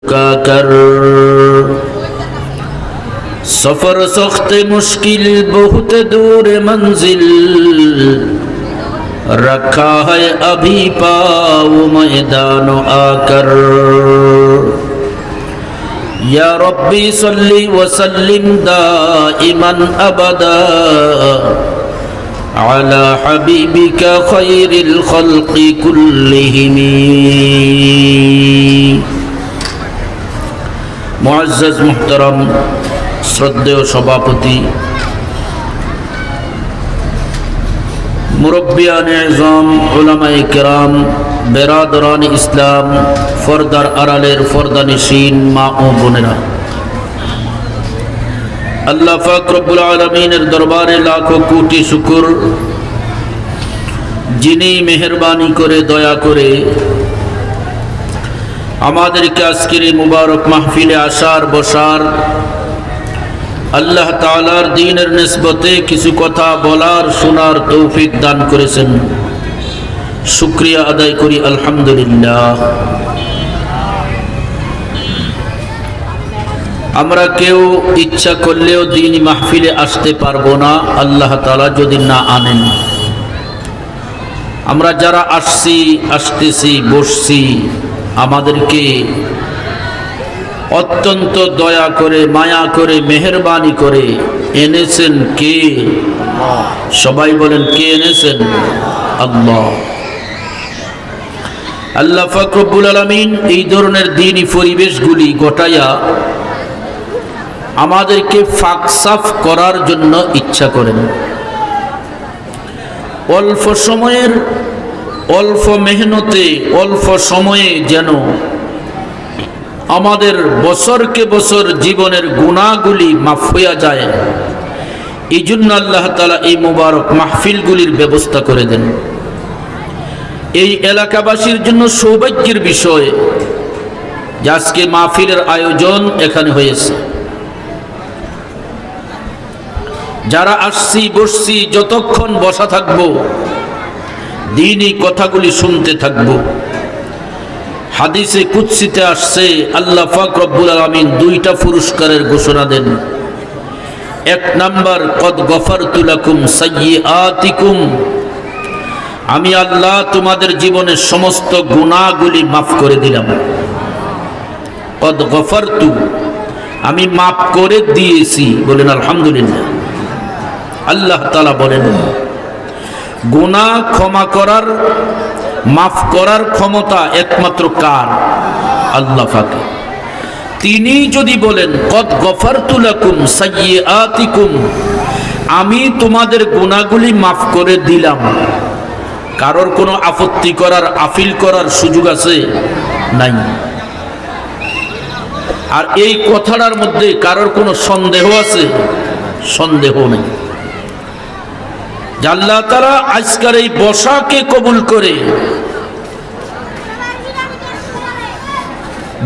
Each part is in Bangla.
का कर सफर सख्त मुश्किल बहुत दूर मंजिल रखा है अभी पाओ मैदान आकर या रब्बी सल्ली व सल्लिम दाइमन अबदा अला हबीबिका खैरिल खल्क़ि कुल्लिहिम। मुअज़्ज़ज़ मुहतरम श्रद्धेय सभापति मुरब्बियान इज़ाम उलमाए किराम बेरादरान इस्लाम फर्दार आरालेर फर्दानिशीन मा ओ बोनेरा अल्लाह पाक रब्बुल आलमीनेर दरबारे लाखों कोटी शुक्र जिनी मेहरबानी करे दया करे আমাদেরকে আজকের এই মুবারক মাহফিলে আসার বসার আল্লাহ তাআলার দ্বীনের নিসবতে কিছু কথা বলার শোনার তৌফিক দান করেছেন। শুকরিয়া আদায় করি আলহামদুলিল্লাহ। আমরা কেউ ইচ্ছা করলেও দ্বীনি মাহফিলে আসতে পারবো না আল্লাহ তাআলা যদি না আনেন। আমরা যারা আসছি আসতেছি বসছি আমাদেরকে অত্যন্ত দয়া করে মায়া করে মেহেরবানি করে এনেছেন কে? সবাই বলেন কে এনেছেন? আল্লাহ। আল্লাহ পাক রব্বুল আলামিন এই ধরনের দ্বীনি পরিবেশগুলি ঘটায়া আমাদেরকে ফাকসাফ করার জন্য ইচ্ছা করেন। অল্প সময়ের অল্প মেহনতে অল্প সময়ে যেন আমাদের বছরকে বছর জীবনের গুনাহগুলি মাফ হইয়া যায়, এই জন্য আল্লাহ তাআলা এই মুবারক মাহফিলগুলির ব্যবস্থা করে দেন। এই এলাকাবাসীর জন্য সৌভাগ্যের বিষয় যে আজকে মাহফিলের আয়োজন এখানে হয়েছে। যারা আসছি বসছি যতক্ষণ বসা থাকবো দ্বীনি কথাগুলি শুনতে থাকবো। হাদিসে কুদসিতে আসছে আল্লাহ পাক রব্বুল আলামিন দুইটা পুরস্কারের ঘোষণা দেন। এক নাম্বার কদ গফারতু লাকুম সাইয়্যাতিকুম, আমি আল্লাহ তোমাদের জীবনের সমস্ত গুনাহগুলি মাফ করে দিলাম। কদ গফারতু, আমি মাফ করে দিয়েছি, বলেন আলহামদুলিল্লাহ। আল্লাহ তাআলা বলেন গুনাহ ক্ষমা করার মাফ করার ক্ষমতা একমাত্র কার? আল্লাহ পাকের। তিনি যদি বলেন কদ গফারতু লাকুম সাইয়্যাতিকুম, আমি তোমাদের গুনাহগুলি মাফ করে দিলাম, কারোর কোনো আপত্তি করার আপিল করার সুযোগ আছে? নাই। আর এই কথাটার মধ্যে কারোর কোনো সন্দেহ আছে? সন্দেহ নেই। আল্লাহ তাআলা আজকের এই বসাকে কবুল করে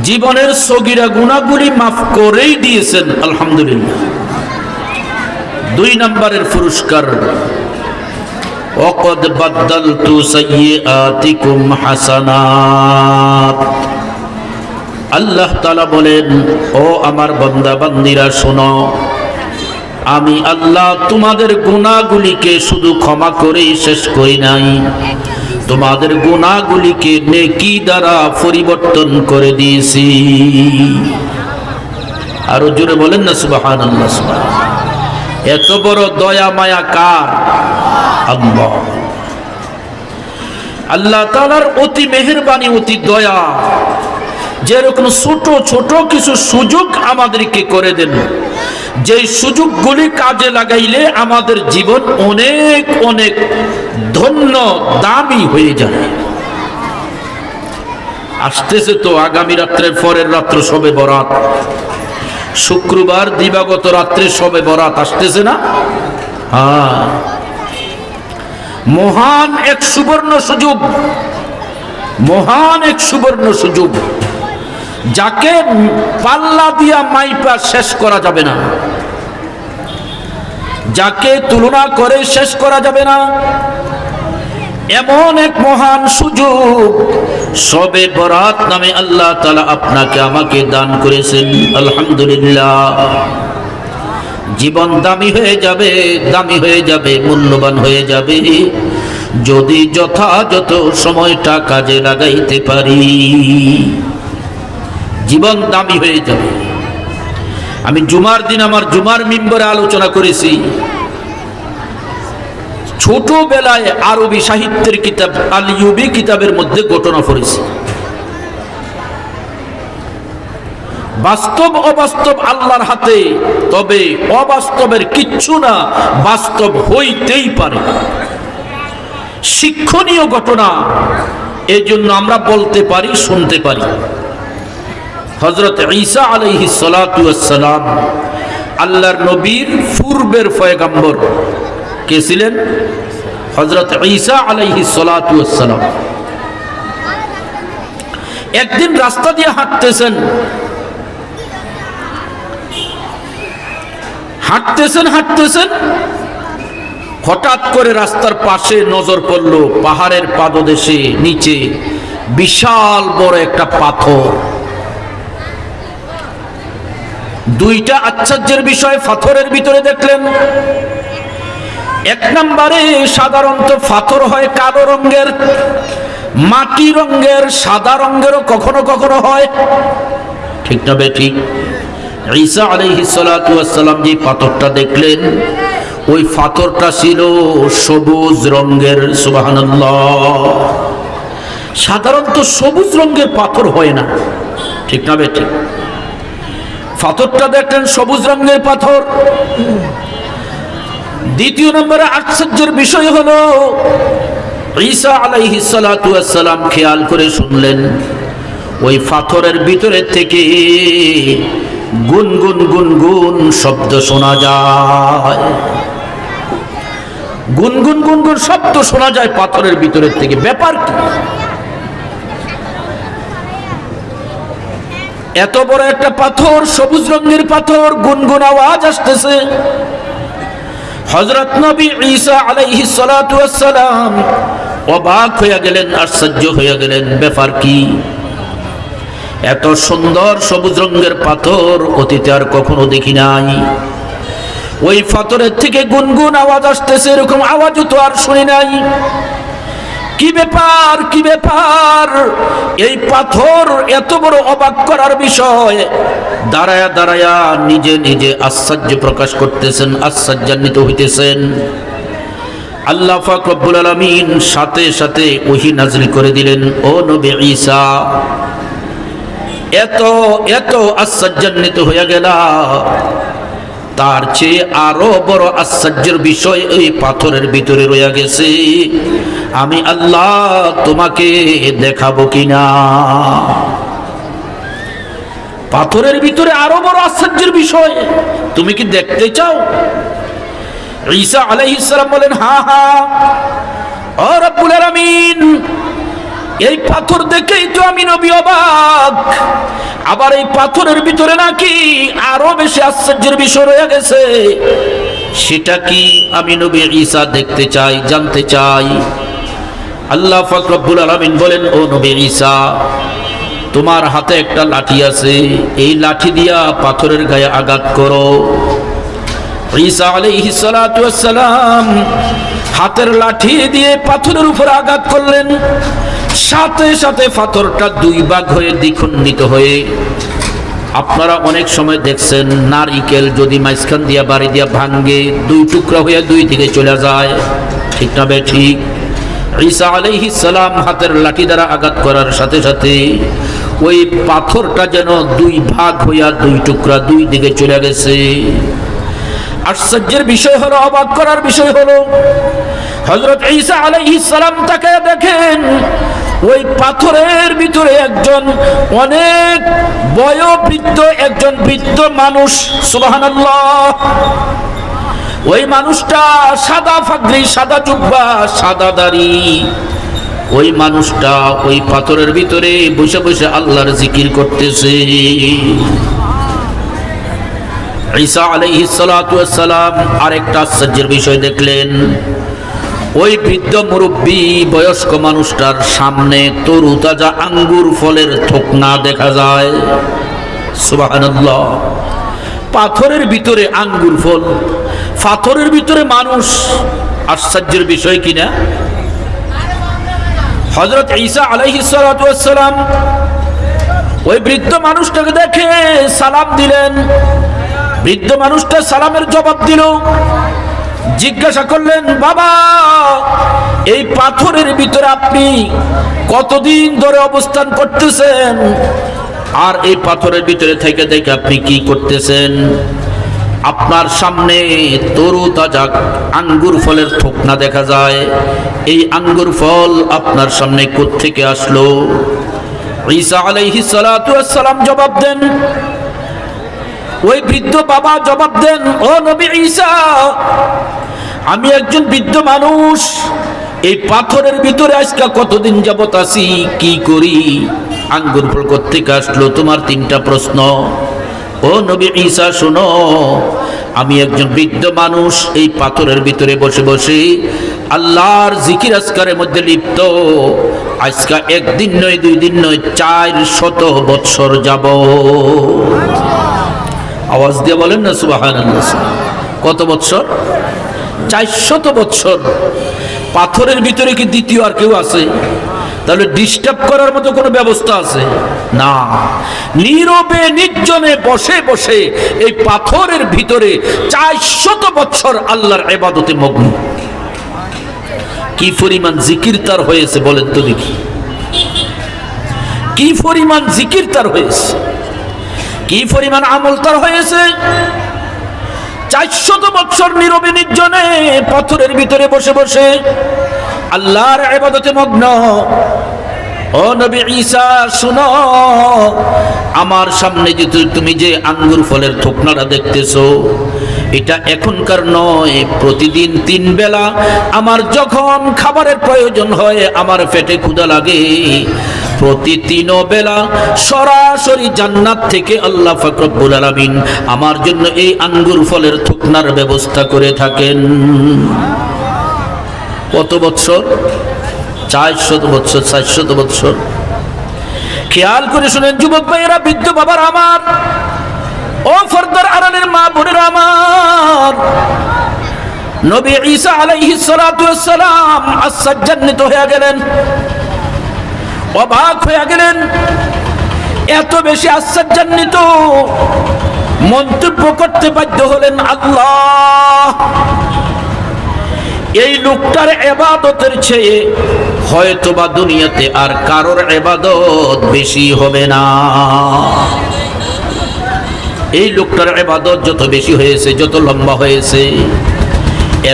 জীবনের সগীরা গুনাহগুলি মাফ করেই দিয়েছেন আলহামদুলিল্লাহ। দুই নম্বরের পুরস্কার ওয়াকাদ বাদদালতু সাইয়্যাতিকুম হাসানাত। আল্লাহ তাআলা বলেন ও আমার বান্দা বান্দীরা শোনো, আমি আল্লাহ তোমাদের গুনাহগুলিকে শুধু ক্ষমা করেই শেষ করি নাই, তোমাদের গুনাহগুলিকে নেকি দ্বারা পরিবর্তন করে দিয়েছি। আরো জোরে বলেন না সুবহানাল্লাহ। এত বড় দয়া মায়া কার? আল্লাহ। আল্লাহ তাআলার অতি মেহেরবানি অতি দয়া, যেরকম ছোট ছোট কিছু সুযোগ আমাদেরকে করে দেন, যেই সুযোগগুলি কাজে লাগাইলে আমাদের জীবন অনেক অনেক ধন্য দামি হয়ে যায়। আসতেছে তো আগামী রাত্রের পরের রাত্র শবে বরাত, শুক্রবার দিবাগত রাত্রে শবে বরাত আসতেছে না? হ্যাঁ, মহান এক সুবর্ণ সুযোগ, মহান এক সুবর্ণ সুযোগ, যাকে পাল্লা দিয়া মাইপা শেষ করা যাবে না, যাকে তুলনা করে শেষ করা যাবে না, এমন এক মহান সুযোগ শবে বরাত নামে আল্লাহ তাআলা আপনাকে আমাকে দান করেছেন। আলহামদুলিল্লাহ। জীবন দামি হয়ে যাবে, দামি হয়ে যাবে, মূল্যবান হয়ে যাবে যদি যথাযথ সময়টা কাজে লাগাইতে পারি। জীবন দামি হয়ে যাবে। আমি জুমার দিন আমার জুমার মিম্বরে আলোচনা করেছি, ছোটবেলায় আরবি সাহিত্যের কিতাব আল ইউবি কিতাবের মধ্যে ঘটনা পড়েছি। বাস্তব অবাস্তব আল্লাহর হাতে, তবে অবাস্তবের কিচ্ছু না, বাস্তব হইতেই পারে। শিক্ষণীয় ঘটনা, এই জন্য আমরা বলতে পারি, শুনতে পারি। হযরত ঈসা আলাইহিস সালাতু ওয়াস সালাম আল্লাহর নবীর পূর্বের পয়গম্বর কে ছিলেন? হযরত ঈসা আলাইহিস সালাতু ওয়াস সালাম একদিন রাস্তা দিয়ে হাঁটতেছেন, হঠাৎ করে রাস্তার পাশে নজর পড়ল, পাহাড়ের পাদদেশে নিচে বিশাল বড় একটা পাথর। দুইটা আশ্চর্যের বিষয় পাথরের ভিতরে দেখলেন। এক নম্বরে সাধারণত পাথর হয় কালো রঙের, মাটি রঙের, সাদা রঙেরও কখনো কখনো হয়, ঠিক না বেঠিক? ঈসা আলাইহিস সালাতু ওয়াস সালাম যে পাথরটা দেখলেন, ওই পাথরটা ছিল সবুজ রঙের। সুবহানাল্লাহ। সাধারণত সবুজ রঙের পাথর হয় না, ঠিক না বেঠিক? পাথরটা দেখলেন সবুজ রঙের পাথর। দ্বিতীয় নম্বরে আশ্চর্যের বিষয় হলো ঈসা আলাইহিস সালাতু ওয়াস সালাম খেয়াল করে শুনলেন, ওই পাথরের ভিতরে থেকে গুনগুন গুনগুন শব্দ শোনা যায়। গুনগুন গুনগুন শব্দ শোনা যায় পাথরের ভিতরের থেকে। ব্যাপার কি? এত বড় একটা পাথর, সবুজ রঙের পাথর, গুনগুন আওয়াজ আসতেছে। হযরত নবী ঈসা আলাইহিস সালাতু ওয়াস সালাম অবাক হয়ে গেলেন, আশ্চর্য হয়ে গেলেন। ব্যাপার কি? এত সুন্দর সবুজ রঙের পাথর অতীতে আর কখনো দেখি নাই। ওই পাথরের থেকে গুনগুন আওয়াজ আসতেছে, এরকম আওয়াজও তো আর শুনি নাই। কি ব্যাপার, কি ব্যাপার? এই পাথর এত বড় অবাক করার বিষয়। দাঁড়ায়া দাঁড়ায়া নিজে নিজে আশ্চর্য প্রকাশ করতেছেন, আশ্চর্যান্বিত হইতেছেন। আল্লাহ পাক রব্বুল আলামিন সাথে সাথে ওহী নাযিল করে দিলেন, ও নবী ঈসা, এত এত আশ্চর্যান্বিত হয়ে গেল, তার চেয়ে আরো বড় আশ্চর্যের বিষয় এই পাথরের ভিতরে রয়ে গেছে। আমি আল্লাহ তোমাকে দেখাবো কিনা? পাথরের ভিতরে আরো বড় আশ্চর্যের বিষয়, তুমি কি দেখতে চাও? ঈসা আলাইহিস সালাম বলেন, হ্যাঁ হ্যাঁ, ও রব্বুল আলামিন, এই পাথর দেখেই তো আমি নবী অবাক। আবার এই পাথরের ভিতরে নাকি আরো বেশি আশ্চর্যের বিষয় রয়ে গেছে। সেটা কি? আমি নবী ঈসা দেখতে চাই, জানতে চাই। আল্লাহ পাক রব্বুল আলামিন বলেন, ও নবী ঈসা, তোমার হাতে একটা লাঠি আছে, এই লাঠি দিয়া পাথরের গায়ে আঘাত করো। ঈসা আলাইহিস সালাতু ওয়াস সালাম হাতের লাঠি দিয়ে পাথরের উপর আঘাত করলেন। সাথে সাথে পাথরটা দুই ভাগ হয়ে দ্বিখণ্ডিত হয়ে, আপনারা অনেক সময় দেখছেন নারিকেল যদি মাঝখান দিয়া বাড়ি দিয়া ভাঙ্গে, দুই টুকরা হয়ে দুই দিকে চলে যায়, ঠিক না বেঠিক? ঈসা আলাইহিস সালাম হাতের লাঠি দ্বারা আঘাত করার সাথে সাথে ওই পাথরটা যেন দুই ভাগ হইয়া দুই টুকরা দুই দিকে চলে গেছে। আশ্চর্যের বিষয় হলো, অবাক করার বিষয় হলো, হযরত ঈসা আলাইহিস সালাম তাকে দেখেন, ওই পাথরের ভিতরে একজন অনেক বয়োবৃদ্ধ, একজন বৃদ্ধ মানুষ। সুবহানাল্লাহ। ওই মানুষটা সাদা পাগড়ি, সাদা জুব্বা, সাদা দাড়ি। ওই মানুষটা ওই পাথরের ভিতরে বসে বসে আল্লাহর জিকির করতেছে। ঈসা আলাইহিস সালাতু ওয়াস সালাম আরেকটা আশ্চর্যের বিষয় দেখলেন, ওই বৃদ্ধ মুরব্বী বয়স্ক মানুষটার সামনে তরু তাজা আঙ্গুর ফলের থোকনা দেখা যায়। সুবহানাল্লাহ। পাথরের ভিতরে আঙ্গুর ফল, পাথরের ভিতরে মানুষ, আশ্চর্যের বিষয় কিনা। হযরত ঈসা আলাইহিস সালাতু ওয়াস সালাম ওই বৃদ্ধ মানুষটাকে দেখে সালাম দিলেন। বৃদ্ধ মানুষটা সালামের জবাব দিল। জিজ্ঞাসা করলেন, বাবা, এই পাথরের ভিতরে আপনি কতদিন ধরে অবস্থান করতেছেন, আর এই পাথরের ভিতরে থেকে থেকে আপনি কি করতেছেন? আপনার সামনে তরু তাজা আঙ্গুর ফলের থোকনা দেখা যায়, এই আঙ্গুর ফল আপনার সামনে কোত্থেকে আসলো? ঈসা আলাইহিস সালাতু ওয়াস সালাম জবাব দেন, ওই বৃদ্ধ বাবা জবাব দেন, ও নবী ঈসা, আমি একজন বৃদ্ধ মানুষ, এই পাথরের ভিতরে আজকে কতদিন যাবত আছি, কি করি, আঙ্গুর ফল কোত্থেকে আসলো? তোমার তিনটা প্রশ্ন। ও নবী ঈসা শোনো, আমি একজন বৃদ্ধ মানুষ, এই পাথরের ভিতরে বসে বসে আল্লাহর জিকির আজকারের মধ্যে লিপ্ত, আজকে একদিন নয়, 2 দিন নয়, 400 বৎসর যাব। আওয়াজ দিয়ে বলেন না সুবহানাল্লাহ। কত বৎসর? 400 বৎসর। পাথরের ভিতরে কি দ্বিতীয় আর কেউ আছে? তাহলে ডিস্টার্ব করার মতো কোনো ব্যবস্থা আছে না। নীরবে নির্জনে বসে বসে এই পাথরের ভিতরে 400 বৎসর আল্লাহর ইবাদতে মগ্ন। কি পরিমাণ জিকির তার হয়েছে বলেন তো দেখি, কি পরিমাণ জিকির তার হয়েছে, কি পরিমাণ আমল তার হয়েছে। 400 বৎসর নীরবে নির্জনে পাথরের ভিতরে বসে বসে আল্লাহর ইবাদতে মগ্ন। ও নবী ঈসা শুনো, আমার সামনে যে তুমি যে আঙ্গুর ফলের থোকনাটা দেখতেছো, এটা এখনকার নয়, প্রতিদিন 3 বেলা আমার যখন খাবারের প্রয়োজন হয়, আমার পেটে ক্ষুধা লাগে, প্রতি 3 বেলা সরাসরি জান্নাত থেকে আল্লাহ পাক রব্বুল আলামিন আমার জন্য এই আঙ্গুর ফলের থোকনার ব্যবস্থা করে থাকেন। কত বৎসর? 400 বৎসর, 400 বৎসর। খেয়াল করে শুনেন যুবক ভাইয়েরা, বৃদ্ধ বাবার আমার, ও ফরদার আড়ালের মা বোনের আমার, নবী ঈসা আলাইহিস সালাতু ওয়াস সালাম আশ্চর্যান্বিত হয়ে গেলেন, অবাক হয়ে গেলেন। এত বেশি আশ্চর্যান্বিত, মন্তব্য করতে বাধ্য হলেন, আল্লাহ, এই লোকটার ইবাদতের চেয়ে হয়তোবা দুনিয়াতে আর কারোর ইবাদত বেশি হবে না। এই লোকটার ইবাদত যত বেশি হয়েছে, যত লম্বা হয়েছে,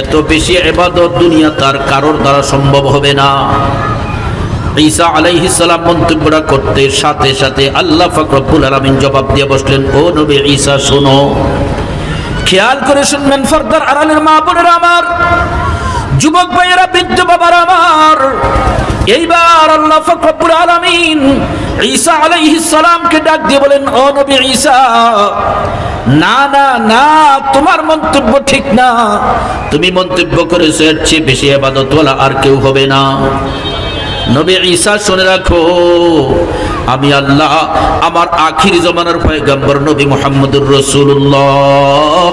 এত বেশি ইবাদত দুনিয়া তার কারোর দ্বারা সম্ভব হবে না। ঈসা আলাইহিস সালাম মন্তব্যটা করতে সাথে সাথে আল্লাহ পাক রব্বুল আলামিন জবাব দিয়ে বসলেন, ও নবী ঈসা শোনো, খেয়াল করে শুনবেন ফরদার আড়ালের মা বোনেরা আমার, যুবক ভাইয়েরা, বৃদ্ধ বাবার আমার, এইবার আল্লাহ পাক রব্বুল আলামিন ঈসা আলাইহিস সালামকে ডাক দিয়ে বলেন, ও নবী ঈসা, না না না, তোমার মন্তব্য ঠিক না, তুমি মন্তব্য করেছো এর চেয়ে বেশি ইবাদতওয়ালা আর কেউ হবে না। নবী ঈসা শুনে রাখো, আমি আল্লাহ আমার আখিরি জমানার পয়গম্বর নবী মুহাম্মদুর রাসূলুল্লাহ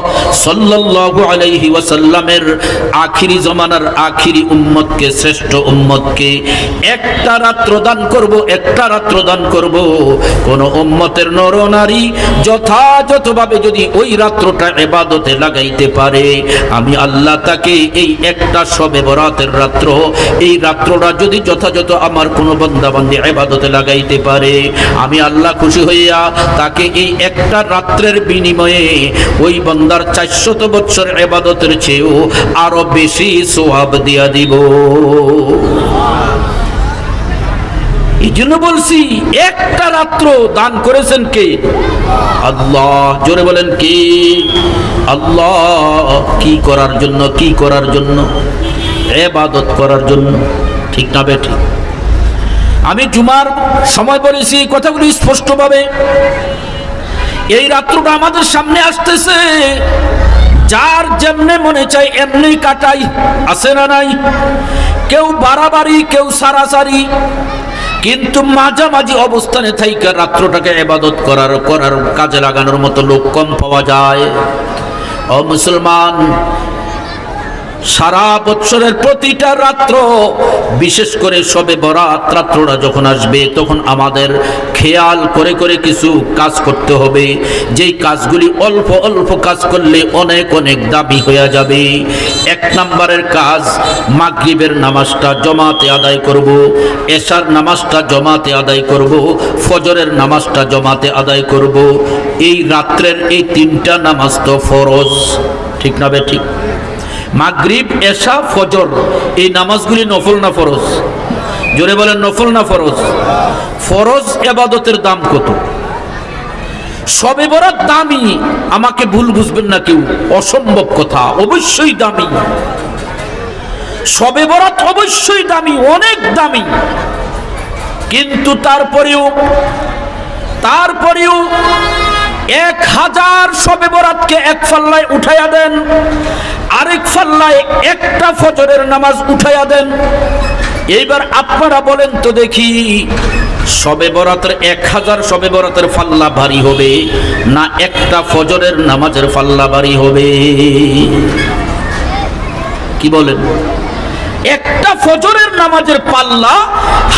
সাল্লাল্লাহু আলাইহি ওয়াসাল্লামের আখিরি জমানার আখিরি উম্মতকে, শ্রেষ্ঠ উম্মতকে একটা রাত্র দান করব, একটা রাত্র দান করব। কোন উম্মতের নর নারী যথাযথভাবে যদি ওই রাত্রটা ইবাদতে লাগাইতে পারে, আমি আল্লাহ তাকে এই একটা শবে বরাতের রাত্র, এই রাত্রটা যদি যথাযথ আমার কোন বান্দা বান্দী ইবাদতে লাগাইতে পারে, আমি আল্লাহ খুশি হইয়া তাকে এই একটা রাত্রের বিনিময়ে ওই বান্দার 400 বছর ইবাদতের চেয়েও আরো বেশি সওয়াব দিয়া দিব। এই জন্য বলছি, একটা রাত্র দান করেছেন কে? আল্লাহ। জোরে বলেন কি? আল্লাহ। কি করার জন্য? কি করার জন্য? ইবাদত করার জন্য। ঠিক না বেঠি? আমি জুমার সময় বলেছি কথাগুলি স্পষ্টভাবে, এই রাত্রটা আমাদের সামনে আসতেছে, যার যেমনে মনে চাই এমনি কাটাই, আছে না নাই? কেউ বাড়াবাড়ি, কেউ সারাসারি, কিন্তু মাঝামাঝি অবস্থানে থাইকা রাত্রটাকে ইবাদত করার কাজে লাগানোর মতো লোক কম পাওয়া যায়। ও মুসলমান, সারা বছরের প্রতিটা রাত্র, বিশেষ করে শবে বরাত রাত্রটা যখন আসবে, তখন আমাদের খেয়াল করে করে কিছু কাজ করতে হবে, যেই কাজগুলি অল্প অল্প কাজ করলে অনেক অনেক দামি হয়ে যাবে। এক নম্বরের কাজ, মাগরিবের নামাজটা জমাতে আদায় করব, এশার নামাজটা জমাতে আদায় করব, ফজরের নামাজটা জমাতে আদায় করব। এই রাত্রের এই তিনটা নামাজ তো ফরজ, ঠিক না বে ঠিক? মাগরিব, এশা, ফজর, এই নামাজগুলি নফল না ফরজ? জোরে বলেন, নফল না ফরজ? ফরজ ইবাদতের দাম কত? শবে বরাত দামি, আমাকে ভুল বুঝবেন না কেউ, অসম্ভব কথা, অবশ্যই দামি। শবে বরাত অবশ্যই দামি, অনেক দামি, কিন্তু তারপরেও 1000 শবে বরাতকে এক ফাল্লায় উঠাইয়া দেন, আরেক ফাল্লায় একটা ফজরের নামাজ উঠাইয়া দেন। এইবার আপনারা বলেন তো দেখি, শবে বরাতের 1000 শবে বরাতের ফাল্লা ভারী হবে না একটা ফজরের নামাজের ফাল্লা ভারী হবে? কি বলেন? একটা ফজরের নামাজের পাল্লা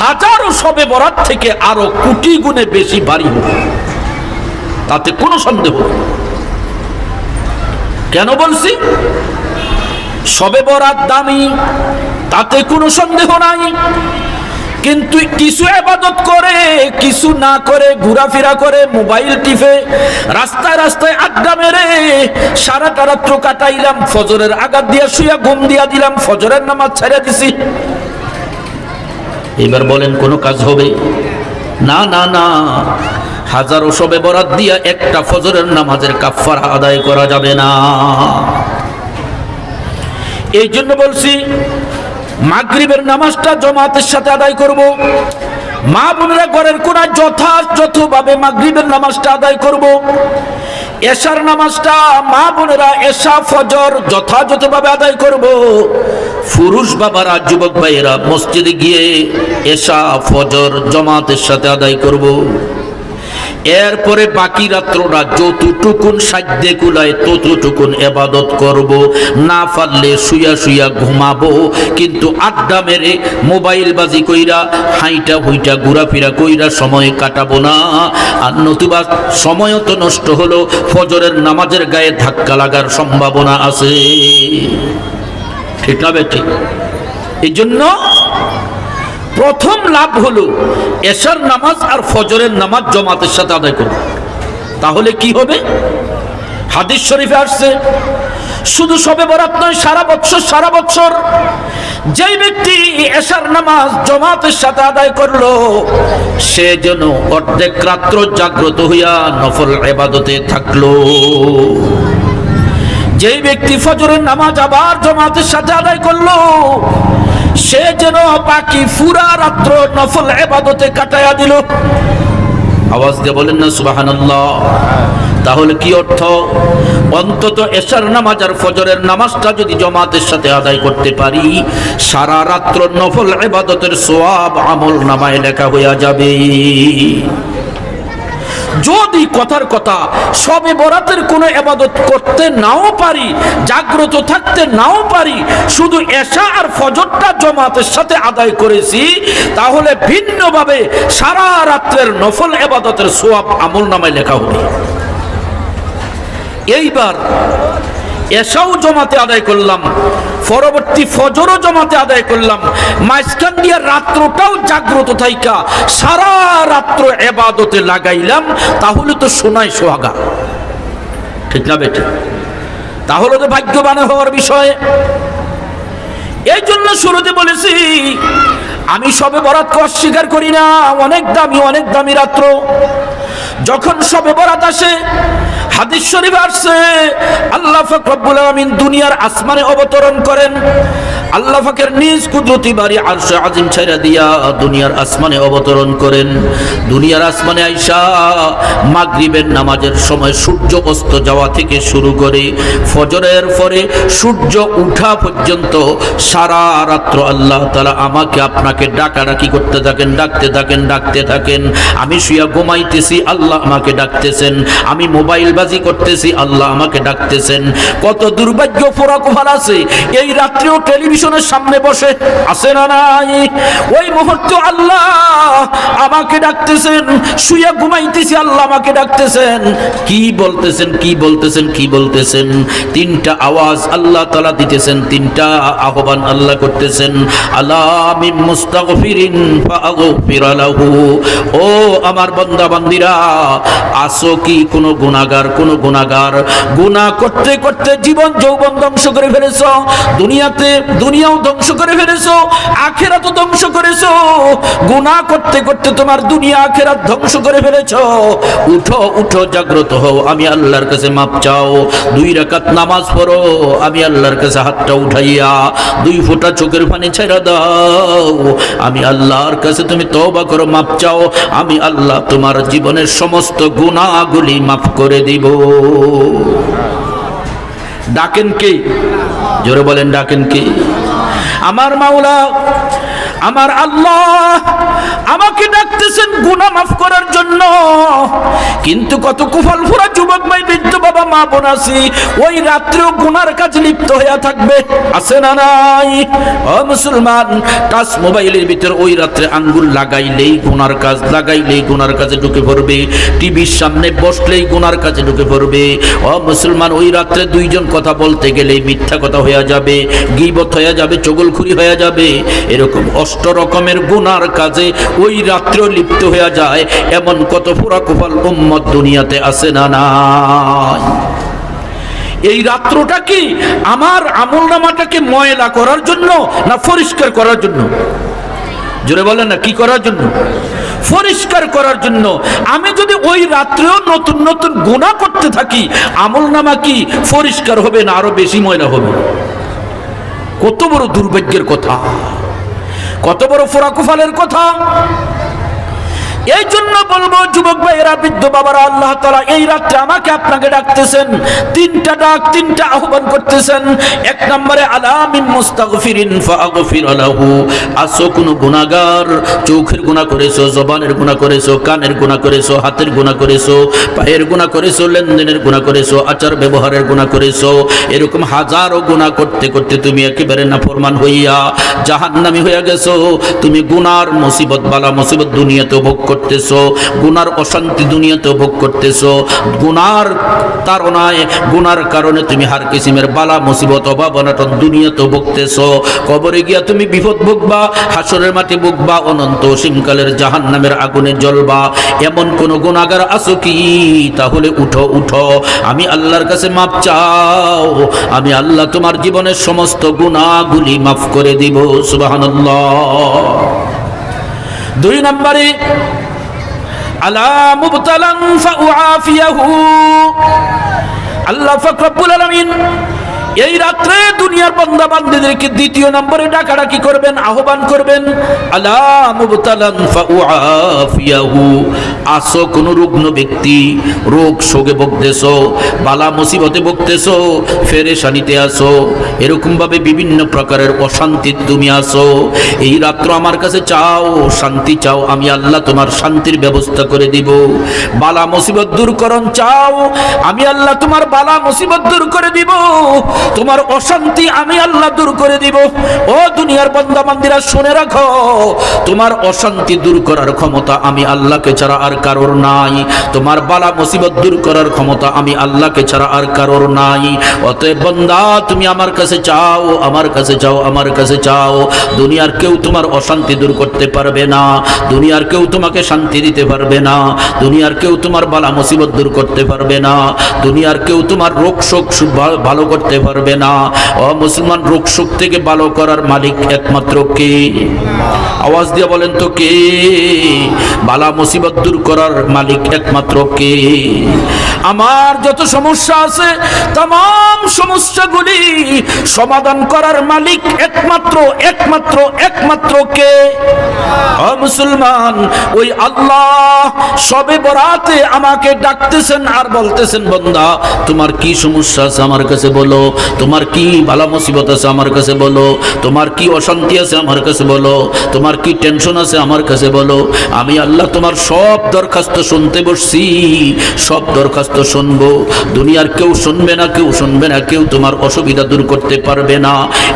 হাজারো শবে বরাত থেকে আরো কোটি গুণে বেশি ভারী হবে, তাতে কোনো সন্দেহ নেই। কেন বলছি? শবে বরাত দামি, তাতে কোনো সন্দেহ নাই, কিন্তু কিছু ইবাদত করে, কিছু না করে, ঘোরাফেরা করে, মোবাইল টিপে, রাস্তায় রাস্তায় আড্ডা মেরে সারাটা রাত্র কাটাইলাম, ফজরের আগাত দিয়া শুয়া ঘুম দিয়া দিলাম, ফজরের নামাজ ছেড়ে দিছি। এবার বলেন কোনো কাজ হবে? না না না, হাজারো শবে বরাত দিয়া একটা ফজরের নামাজের কাফারা আদায় করা যাবে না। এই জন্য বলছি, মাগরিবের নামাজটা জমাতের সাথে আদায় করব। মা বোনেরা ঘরের কোনায় যথাযথভাবে মাগরিবের নামাজটা আদায় করব। এশার নামাজটা মা বোনেরা এশা ফজর যথাযথভাবে আদায় করব। পুরুষ বাবারা, যুবক ভাইয়েরা মসজিদে গিয়ে এশা ফজর জমাতের সাথে আদায় করব। এরপরে বাকি রাত্রটা যতটুকুন সাধ্যে কুলায় ততটুকুন ইবাদত করব, না পারলে শুয়া শুয়া ঘুমাবো, কিন্তু আড্ডা মেরে মোবাইল বাজি কইরা হাইটা হুইটা ঘোরাফেরা কইরা সময় কাটাবো না। আর নতুবা সময় তো নষ্ট হলো, ফজরের নামাজের গায়ে ধাক্কা লাগার সম্ভাবনা আছে, ঠিক না বেঠিক? এই জন্য প্রথম লাভ হলো এশার নামাজ আর ফজরের নামাজ জমাতের সাথে আদায় করব। তাহলে কি হবে? হাদিস শরীফে আসছে, শুধু শবে বরাত নয়, সারা বছর যেই ব্যক্তি এশার নামাজ জমাতের সাথে আদায় করলো, সে যেন অর্ধেক রাত্র জাগ্রত হইয়া নফল ইবাদতে থাকলো। যেই ব্যক্তি ফজরের নামাজ আবার জমাতের সাথে আদায় করলো, সে যেন বাকি পুরা রাত্র নফল ইবাদতে কাটায়া দিল। আওয়াজ দিয়ে বলেন না সুবহানাল্লাহ। তাহলে কি অর্থ? অন্তত এশার নামাজ আর ফজরের নামাজটা যদি জমাতের সাথে আদায় করতে পারি, সারা রাত্র নফল ইবাদতের সওয়াব আমল নামায় লেখা হইয়া যাবে। যদি কথার কথা শবে বরাতের কোনো ইবাদত করতে নাও পারি, জাগ্রত থাকতে নাও পারি, শুধু এশা আর ফজরটা জমাতের সাথে আদায় করেছি, তাহলে ভিন্নভাবে সারা রাত্রের নফল ইবাদতের সওয়াব আমল নামায় লেখা হবে। এইবার এশাও জমাতে আদায় করলাম, পরবর্তী ফজরও জমাতে আদায় করলাম, মাঝখান দিয়ে রাত্রটাও জাগ্রত থাইকা সারা রাত্র ইবাদতে লাগাইলাম, তাহলে তো সোনায় সোহাগা, ঠিক না বেটা? তাহলে তো ভাগ্যবান হওয়ার বিষয়। এই জন্য শুরুতে বলেছি, আমি শবে বরাতকে অস্বীকার করি না, অনেক দামি রাত্র। যখন শবে বরাত আসে, হাদিস শরীফে আসছে, আল্লাহ পাক রব্বুল আলামিন দুনিয়ার আসমানে অবতরণ করেন। আল্লাহ পাকের নিজ কুদরতি বাড়ি আরশে আজিম ছাইরা দিয়া দুনিয়ার আসমানে অবতরণ করেন। দুনিয়ার আসমানে আইসা মাগরিবের নামাজের সময় সূর্য অস্ত যাওয়া থেকে শুরু করে ফজরের পরে সূর্য উঠা পর্যন্ত সারা রাত্র আল্লাহ তাআলা আমাকে আপনাকে ডাকাডাকি করতে থাকেন, ডাকতে থাকেন, ডাকতে থাকেন। আমি শুয়া ঘুমাইতেছি, আল্লাহ আমাকে ডাকতেছেন। আমি মোবাইল বাজি করতেছি, আল্লাহ আমাকে ডাকতেছেন। কত দুর্ভাগ্য পোড়া কপাল আছে এই রাত্রেও টেলিভিশনের সামনে বসে আছে না নাই? ওই মুহূর্তে আল্লাহ আমাকে ডাকতেছেন। শুয়ে ঘুমাইতেছি, আল্লাহ আমাকে ডাকতেছেন। কি বলতেছেন, কি বলতেছেন, কি বলতেছেন? তিনটা আওয়াজ আল্লাহ তাআলা দিতেছেন, তিনটা আহ্বান আল্লাহ করতেছেন। আলা মিন মুস্তাগফিরিন ফাগফির লাহু। ও আমার বান্দা বান্দিরা, আসো কি কোন গুনাহগার, কোন গুনাহগার গুনাহ করতে করতে জীবন যৌবন ধ্বংস করে ফেলেছো, দুনিয়াও ধ্বংস করে ফেলেছো, আখিরাতও ধ্বংস করেছো। গুনাহ করতে করতে তোমার দুনিয়া আখিরাত ধ্বংস করে ফেলেছো। উঠো, উঠো, জাগ্রত হও, আমি আল্লাহর কাছে মাপ চাও। 2 রাকাত নামাজ পড়ো, আমি আল্লাহর কাছে হাতটা উঠাইয়া 2 ফোঁটা চোখের পানি ছেড়ে দাও। আমি আল্লাহর কাছে তুমি তওবা করো, মাপ চাও। আমি আল্লাহ তোমার জীবনের সমস্ত গুনাহগুলি মাফ করে দিব। ডাকেন কে? জোরে বলেন, ডাকেন কে? আমার মাওলা, আমার আল্লাহ আমাকে ডাকতেছেন গুনাহ মাফ করার জন্য। কিন্তু কত কুফল ফুরা যুবক ভাই, বৃদ্ধ বাবা, মা বোন আছি, ওই রাত্রেও গুনার কাজে লিপ্ত হয়ে থাকবে, আছে না নাই? ও মুসলমান, টাচ মোবাইলের ভিতর ওই রাত্রে আঙ্গুল লাগাইলেই গুনার কাজ, লাগাইলেই গুনার কাজে ঢুকে পড়বে। টিভির সামনে বসলেই গুনার কাজে ঢুকে পড়বে। ও মুসলমান, ওই রাত্রে 2 জন কথা বলতে গেলেই মিথ্যা কথা হয়ে যাবে, গীবত হয়ে যাবে, চগলখুরি হয়ে যাবে। এরকম 8 রকমের গুনার কাজে ওই রাত্রে লিপ্ত হয়ে যায়। এমন কত পুরা কুফল উম্মত দুনিয়াতে আছে না নাই? এই রাত্রটা কি আমার আমলনামাটাকে ময়লা করার জন্য না পরিষ্কার করার জন্য? জোরে বলেন না, কি করার জন্য? পরিষ্কার করার জন্য। আমি যদি ওই রাত্রেও নতুন নতুন গুনাহ করতে থাকি, আমলনামা কি পরিষ্কার হবে না আরো বেশি ময়লা হবে? কত বড় দুর্ভাগ্যের কথা, কত বড় ফোরাকুফালের কথা। এই জন্য বলবো যুবক ভাইয়েরা, বৃদ্ধ বাবারা, আল্লাহ তাআলা এই রাত্রে আমাকে আপনাকে ডাকতেছেন। 3টা ডাক, 3টা আহ্বান করতেছেন। 1 নম্বরে আলা মিন মুস্তাগফিরিন ফাগফির লাহু। আসো কোন গুনাহগার, চোখের গুনাহ করেছো, জবানের গুনাহ করেছো, কানের গুনাহ করেছো, হাতের গুনাহ করেছো, পায়ের গুনাহ করেছো, লেনদেনের গুনাহ করেছো, আচার ব্যবহারের গুনাহ করেছো। এরকম হাজারো গুনাহ করতে করতে তুমি একেবারে নাফরমান হইয়া জাহান্নামী হয়ে গেছো। তুমি গুনার মুসিবত, বালা মুসিবত দুনিয়াতে ভোগ করতেছো, গুনার অশান্তি দুনিয়াতে ভোগ করতেছো। গুনার তাড়নায়, গুনার কারণে তুমি হার কিসিমের বালা মুসিবত, অভাব অনটন দুনিয়াতে ভুগতেছো। কবরে গিয়া তুমি বিপদ ভুগবা, হাসরের মাঠে ভুগবা, অনন্ত অসীমকালের জাহান্নামের আগুনে জ্বলবা। এমন কোন গুনাহগার আছো কি? তাহলে উঠো, উঠো, আমি আল্লাহর কাছে মাপ চাও। আমি আল্লাহ তোমার জীবনের সমস্ত গুনাহগুলি মাফ করে দিব। সুবহানাল্লাহ। 2 নম্বরে আলা মুবতালান ফাউআফিয়াহু। আল্লাহ পাক রব্বুল আলামিন এই রাত্রে দুনিয়ার বান্দা বান্দীদেরকে 2য় নম্বরে ডাকাডাকি করবেন, আহ্বান করবেন। আলা মুবতালান ফাউআফিয়াহু। আসো কোন রুগ্ন ব্যক্তি, রোগ শোকে ভুগতেছো, বালা মুসিবতে ভুগতেছো, পেরেশানিতে আসো, এরকম ভাবে বিভিন্ন প্রকারের অশান্তি তুমি আসো। এই রাত্র আমার কাছে চাও, শান্তি চাও, আমি আল্লাহ তোমার শান্তির ব্যবস্থা করে দিব। বালা মুসিবত দূরকরণ চাও, আমি আল্লাহ তোমার বালা মুসিবত দূর করে দিব। তোমার অশান্তি আমি আল্লাহ দূর করে দিব। ও দুনিয়ার বান্দা বান্দীরা, শুনে রাখো, তোমার অশান্তি দূর করার ক্ষমতা আমি আল্লাহকে ছাড়া আর কারোর নাই। তোমার বালা মুসিবত দূর করার ক্ষমতা আমি আল্লাহকে ছাড়া আর কারোর নাই। অতএব বান্দা, তুমি আমার কাছে চাও, আমার কাছে চাও, আমার কাছে চাও। দুনিয়ার কেউ তোমার অশান্তি দূর করতে পারবে না, দুনিয়ার কেউ তোমাকে শান্তি দিতে পারবে না, দুনিয়ার কেউ তোমার বালা মুসিবত দূর করতে পারবে না, দুনিয়ার কেউ তোমার রোগ শোক ভালো করতে পারবে পারবে না। ও মুসলমান, রোগ শোক থেকে ভালো করার মালিক একমাত্র কে? আওয়াজ দিয়ে বলেন তো কে? বালা মুসিবত দূর করার মালিক একমাত্র কে? আমার যত সমস্যা আছে তাম সমস্যাগুলি সমাধান করার মালিক একমাত্র একমাত্র একমাত্র কে? ও মুসলমান, ওই আল্লাহ সবে বরাতে আমাকে ডাকতেছেন আর বলতেছেন, বান্দা তোমার কি সমস্যা আছে আমার কাছে বলো, তোমার কি বালা মুসিবত আছে আমার কাছে বলো, তোমার কি অশান্তি আছে আমার কাছে বলো, তোমার কি টেনশন আছে আমার কাছে বলো। আমি আল্লাহ তোমার সব দরখাস্ত শুনতে বসছি, সব দরখাস্ত শুনবো। দুনিয়ার কেউ শুনবে না, কেউ শুনবে না, কেউ তোমার অসুবিধা দূর করতে পারবে না।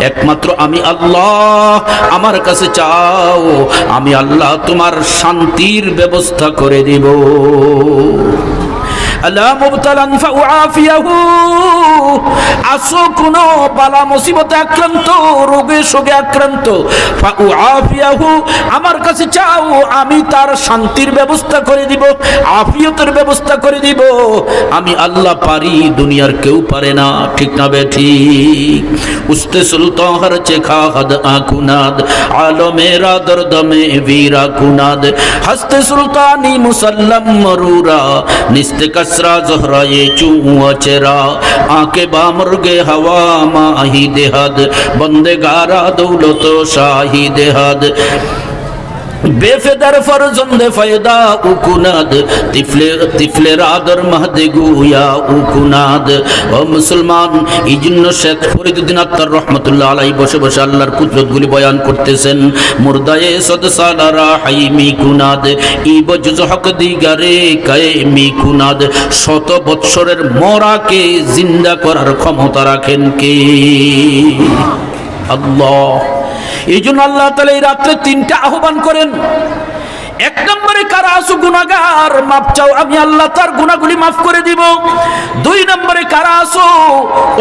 একমাত্র আমি আল্লাহ, আমার কাছে চাও, আমি আল্লাহ তোমার শান্তির ব্যবস্থা করে দিব। আলা মুবতালান ফাউআফিয়াহু, আসো কোন বালা মুসিবতে আক্রান্ত, রোগে শোকে আক্রান্ত, ফাউআফিয়াহু, আমার কাছে চাও, আমি তার শান্তির ব্যবস্থা করে দিব, আফিয়তের ব্যবস্থা করে দিব। আমি আল্লাহ পারি, দুনিয়ার কেউ পারে না। ঠিক না বেঠিক? উস্তে সুলতান হর চেখা হদ আকুনাদ, আলমেরা দরদমে বীরা কুনাদ, হস্তে সুলতানি মুসাল্লাম মরুরা, নিস্তে कसरा ज़हरा ये चूआ चेरा, आके बामर्गे हवा माही देहद, बंदे गारा दौलत शाही देहद, बेफेदर फरजंदे फयदा उकुनाद, तिफले तिफले रादर महदे गुया उकुनाद। ও মুসলমান, এই জন্য শেখ ফরিদউদ্দিন আত্তার রহমতুল্লাহ আলাইহি বসে বসে আল্লাহর কুদরতগুলি বয়ান করতেছেন। মুর্দায়ে সদ সালারা হাইমি কুনাদ, ইবজ হক দিগারে কায়েমি কুনাদ, শত বৎসরের মরাকে জিন্দা করার ক্ষমতা রাখেন কে? আল্লাহ। এই জন্য আল্লাহ তাআলা এই রাত্রে তিনটা আহ্বান করেন। এক নম্বরে কারা আছো গুনাহগার, মাপ চাও, আমি আল্লাহ তার গুনাহগুলি মাফ করে দিব। দুই নম্বরে কারা আছো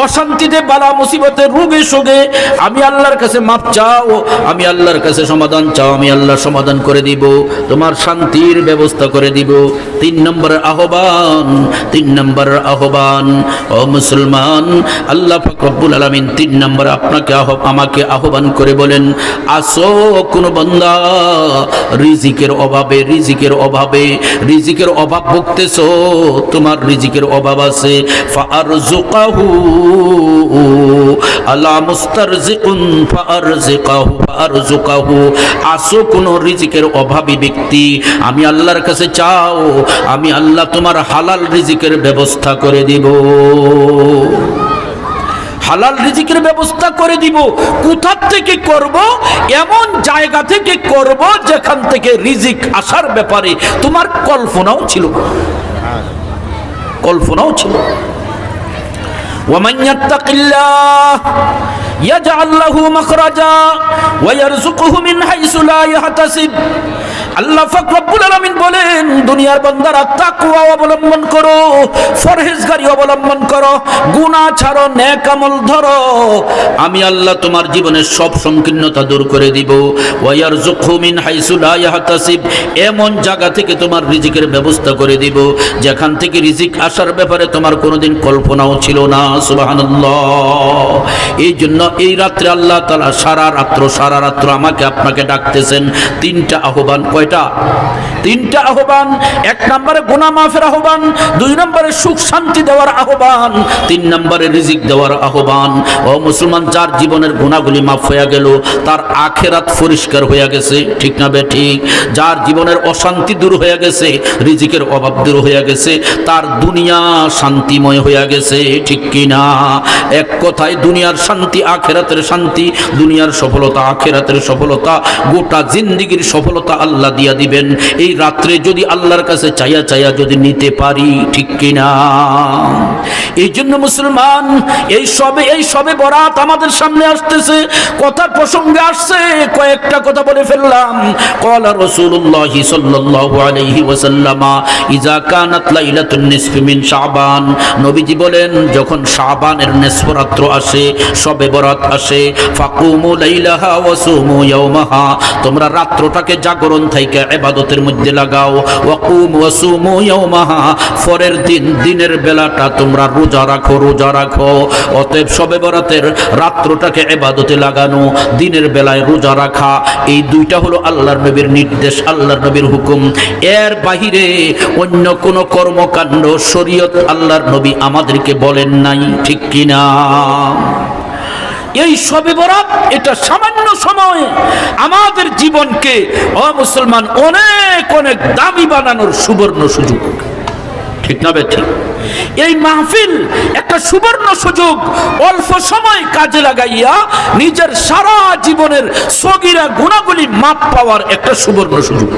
অশান্তিতে, বালা মুসিবতে, রোগে শোকে, আমি আল্লাহর কাছে মাপ চাও, আমি আল্লাহর কাছে সমাধান চাও, আমি আল্লাহ সমাধান করে দিব, তোমার শান্তির ব্যবস্থা করে দিব। তিন নম্বরের আহ্বান, তিন নম্বরের আহ্বান। ও মুসলমান, আল্লাহ পাক রব্বুল আলামিন তিন নম্বরে আপনাকে আমাকে আহ্বান করে বলেন, আসো কোন বান্দা রিজিকের অভাবে, রিজিকের অভাবে, রিজিকের অভাব ভুগতেছো, তোমার রিজিকের অভাব আছে, ফারজুকাহু আলা মুস্তারজিকুন ফারজিকাহু ফারজুকাহু, আসো কোন রিজিকের অভাবী ব্যক্তি, আমি আল্লাহর কাছে চাও, আমি আল্লাহ তোমার হালাল রিজিকের ব্যবস্থা করে দিব। হালাল রিজিকের ব্যবস্থা করে দিব। কোথা থেকে করব? এমন জায়গা থেকে করব যেখান থেকে রিজিক আসার ব্যাপারে তোমার কল্পনাও ছিল, কল্পনাও ছিল। ওয়ামান ইয়াত্তাকিল্লাহ ইয়াজআল লাহু মাখরাজা ওয়া ইয়ারযুকুহু মিন হাইসু লা ইয়াহতাসিব। আল্লাহ পাক রব্বুল আলামিন বলেন, দুনিয়ার বান্দারা তাকওয়া অবলম্বন করো, পরহেজগারি অবলম্বন করো, গুনাহ ছাড়ো, নেক আমল ধরো, আমি আল্লাহ তোমার জীবনের সব সংকীর্ণতা দূর করে দিব। ওয়া ইয়ারযুকুহু মিন হাইসু লা ইয়াহতাসিব, এমন জায়গা থেকে তোমার রিজিকের ব্যবস্থা করে দিব যেখান থেকে রিজিক আসার ব্যাপারে তোমার কোনোদিন কল্পনাও ছিল না। সুবহানাল্লাহ। এই জন্য এই রাত্রে আল্লাহ তাআলা সারা রাত্র আমাকে আপনাকে ডাকতেছেন। তিনটা আহ্বান। কয়টা? তিনটা আহ্বান। এক নম্বরে গুনাহ মাফের আহ্বান, দুই নম্বরে সুখ শান্তি দেওয়ার আহ্বান, তিন নম্বরে রিজিক দেওয়ার আহ্বান। ও মুসলমান, যার জীবনের গুনাহগুলি মাফ হয়ে গেল তার আখিরাত পরিষ্কার হয়ে গেছে। ঠিক না বেঠিক? যার জীবনের অশান্তি দূর হয়ে গেছে, রিজিকের অভাব দূর হয়ে গেছে, তার দুনিয়া শান্তিময় হয়ে গেছে। ঠিক কি না? এক কথায় দুনিয়ার শান্তি, আখিরাতের শান্তি, দুনিয়ার সফলতা, আখিরাতের সফলতা, গোটা জিন্দেগীর সফলতা আল্লাহ দিয়া দিবেন এই রাত্রে যদি আল্লাহর কাছে চাইয়া চাইয়া যদি নিতে পারি। ঠিক কি না? এই জন্য মুসলমান, এই সবে বরাত আমাদের সামনে আসতেছে, কথার প্রসঙ্গে আসছে, কয়েকটা কথা বলে ফেললাম। ক্বালা রাসূলুল্লাহ সাল্লাল্লাহু আলাইহি ওয়াসাল্লাম, ইযা কানাত লাইলাতুন নিসফি মিন শাবান, নবীজি বলেন যখন শাবানের নিসফ রাত্র আসে, সবে বরাত আসে, ফাকুমু লাইলাহা ওয়া সুমু ইয়াওমাহা, তোমরা রাত্রটাকে জাগরণ থেকে ইবাদতের মধ্যে লাগাও, ওয়া কুমু ওয়া সুমু ইয়াওমাহা, পরের দিনের বেলাটা তোমরা রোজা রোজা রাখো, রোজা রাখো। অতএব শবে বরাতের রাত্রটাকে ইবাদতে লাগানো, দিনের বেলায় রোজা রাখা, এই দুইটা হলো আল্লাহর নবীর নির্দেশ, আল্লাহর নবীর হুকুম। এর বাহিরে অন্য কোন কর্মকাণ্ড শরীয়ত আল্লাহর নবী আমাদেরকে বলেন নাই, ঠিক কিনা? এই শবে বরাত এটা সামান্য সময় আমাদের জীবনকে মুসলমান অনেক অনেক দামি বানানোর সুবর্ণ সুযোগ, ঠিক না বেঠিক? এই মাহফিল একটা সুবর্ণ সুযোগ, অল্প সময় কাজে লাগাইয়া নিজের সারা জীবনের সগীরা গুনাহগুলি মাপ পাওয়ার একটা সুবর্ণ সুযোগ।